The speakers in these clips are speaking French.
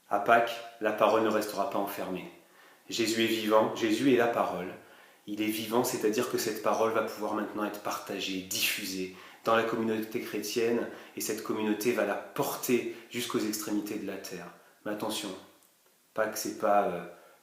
À Pâques, la parole ne restera pas enfermée. Jésus est vivant, Jésus est la parole. Il est vivant, c'est-à-dire que cette parole va pouvoir maintenant être partagée, diffusée dans la communauté chrétienne, et cette communauté va la porter jusqu'aux extrémités de la terre. Mais attention, Pâques, c'est pas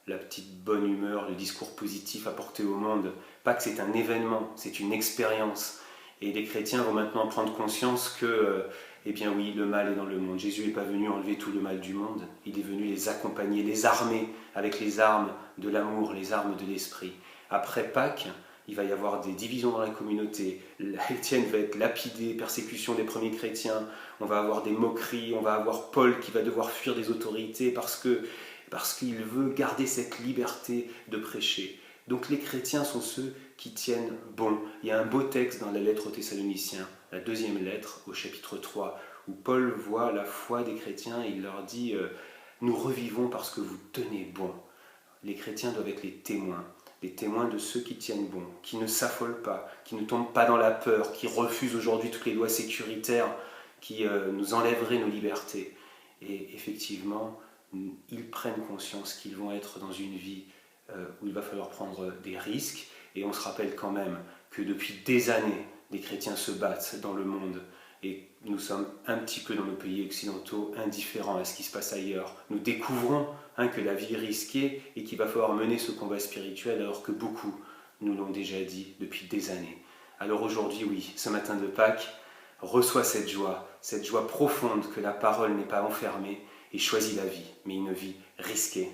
la petite bonne humeur, le discours positif apporté au monde. Pâques, c'est un événement, c'est une expérience. Et les chrétiens vont maintenant prendre conscience que, eh bien oui, le mal est dans le monde. Jésus n'est pas venu enlever tout le mal du monde, il est venu les accompagner, les armer avec les armes de l'amour, les armes de l'esprit. Après Pâques, il va y avoir des divisions dans la communauté, la chrétienne va être lapidée, persécution des premiers chrétiens, on va avoir des moqueries, on va avoir Paul qui va devoir fuir des autorités parce qu'il veut garder cette liberté de prêcher. Donc les chrétiens sont ceux qui tiennent bon. Il y a un beau texte dans la lettre aux Thessaloniciens, la deuxième lettre au chapitre 3, où Paul voit la foi des chrétiens et il leur dit « Nous revivons parce que vous tenez bon ». Les chrétiens doivent être les témoins de ceux qui tiennent bon, qui ne s'affolent pas, qui ne tombent pas dans la peur, qui refusent aujourd'hui toutes les lois sécuritaires qui nous enlèveraient nos libertés. Et effectivement, ils prennent conscience qu'ils vont être dans une vie où il va falloir prendre des risques. Et on se rappelle quand même que depuis des années, les chrétiens se battent dans le monde. Et nous sommes un petit peu dans nos pays occidentaux indifférents à ce qui se passe ailleurs. Nous découvrons que la vie est risquée et qu'il va falloir mener ce combat spirituel alors que beaucoup nous l'ont déjà dit depuis des années. Alors aujourd'hui, oui, ce matin de Pâques, reçois cette joie profonde que la parole n'est pas enfermée et choisis la vie, mais une vie risquée.